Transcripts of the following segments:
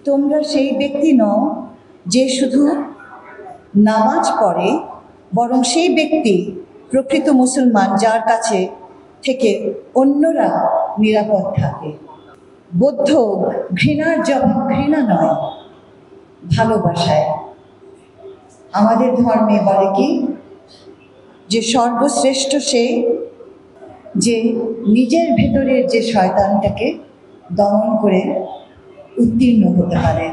তোমরা সেই ব্যক্তি নও যে শুধু নামাজ পড়ে, বরং সেই ব্যক্তি প্রকৃত মুসলমান যার কাছে থেকে অন্যরা নিরাপদ থাকে। বৌদ্ধ ঘৃণার জবাব ঘৃণা নয়, ভালোবাসায়। আমাদের ধর্মে বলে কি যে সর্বশ্রেষ্ঠ সে যে নিজের ভেতরের যে শয়তানটাকে দমন করে উত্তীর্ণ হতে পারে।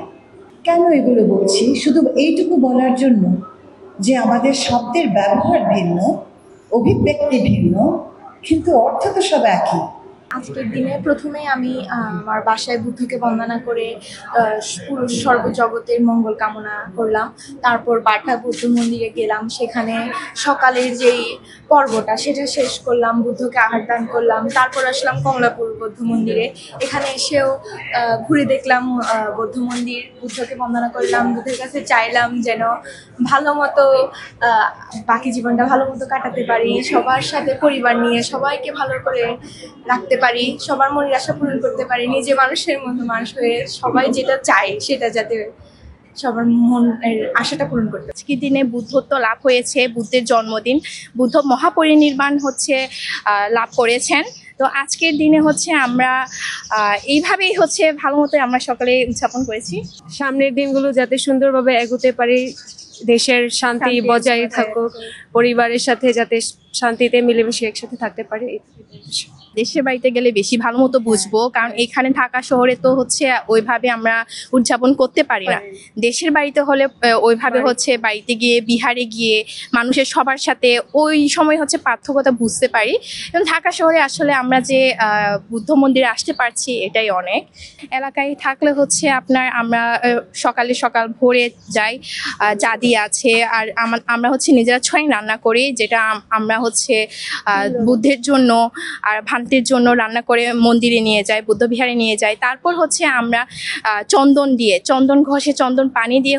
কেন এগুলো বলছি? শুধু এইটুকু বলার জন্য যে আমাদের শব্দের ব্যবহার ভিন্ন, অভিব্যক্তি ভিন্ন, কিন্তু অর্থ তো সব একই। আজকের দিনে প্রথমেই আমি আমার বাসায় বুদ্ধকে বন্দনা করে পুরো সর্বজগতের মঙ্গল কামনা করলাম। তারপর বাটা বুদ্ধ মন্দিরে গেলাম, সেখানে সকালের যেই পর্বটা সেটা শেষ করলাম, বুদ্ধকে আহার দান করলাম। তারপর আসলাম কমলাপুর বৌদ্ধ মন্দিরে, এখানে এসেও ঘুরে দেখলাম বৌদ্ধ মন্দির, বুদ্ধকে বন্দনা করলাম, বুদ্ধের কাছে চাইলাম যেন ভালো মতো বাকি জীবনটা ভালো মতো কাটাতে পারি, সবার সাথে পরিবার নিয়ে সবাইকে ভালো করে রাখতে পারি, সবার মনের আশা পূরণ করতে পারি, নিজে মানুষের মতো মানুষ হয়ে সবাই যেটা চায় সেটা যাতে সবার মনের আশাটা পূরণ করতে। আজকের দিনে বুদ্ধত্ব লাভ হয়েছে, বুদ্ধের জন্মদিন, বুদ্ধ মহাপরিনির্বাণ লাভ করেছেন। তো আজকের দিনে আমরা এইভাবেই ভালো মতো আমরা সকালে উদযাপন করেছি। সামনের দিনগুলো যাতে সুন্দরভাবে এগোতে পারি, দেশের শান্তি বজায় থাকুক, পরিবারের সাথে যাতে শান্তিতে মিলেমিশে একসাথে থাকতে পারি। দেশের বাড়িতে গেলে বেশি ভালো মতো বুঝবো, কারণ এখানে ঢাকা শহরে তো ওইভাবে আমরা উদযাপন করতে পারি না। দেশের বাড়িতে হলে ওইভাবে বাড়িতে গিয়ে বিহারে গিয়ে মানুষের সবার সাথে ওই সময় পার্থক্যটা বুঝতে পারি। এবং ঢাকা শহরে আসলে আমরা যে বুদ্ধ মন্দিরে আসতে পারছি এটাই অনেক। এলাকায় থাকলে আমরা সকাল ভোরে যাই, জাদি আছে, আর আমরা নিজেরা ছয় রান্না করি, যেটা আমরা বুদ্ধের জন্য আর ভান্তির জন্য রান্না করে মন্দিরে নিয়ে যাই, বুদ্ধবিহারে নিয়ে যাই। তারপর আমরা চন্দন ঘষে চন্দন পানি দিয়ে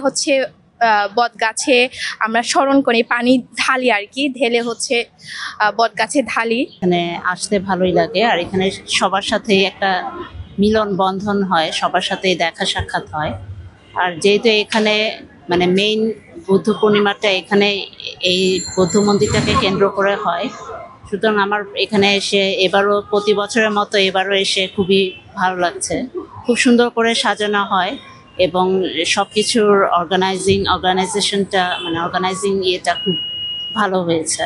বট গাছে আমরা স্মরণ করি, পানি ঢালি আর কি, ঢেলে বট গাছে ঢালি। এখানে আসতে ভালোই লাগে, আর এখানে সবার সাথে একটা মিলন বন্ধন হয়, সবার সাথে দেখা সাক্ষাৎ হয়। আর যেহেতু এখানে মেইন বুদ্ধ পূর্ণিমাটা এখানে এই বৌদ্ধ মন্দিরটাকে কেন্দ্র করে হয়, সুতরাং আমার এখানে এসে এবারও প্রতি বছরের মতো এবারও এসে খুবই ভালো লাগছে। খুব সুন্দর করে সাজানো হয় এবং সবকিছুর অর্গানাইজিং ইয়েটা খুব ভালো হয়েছে।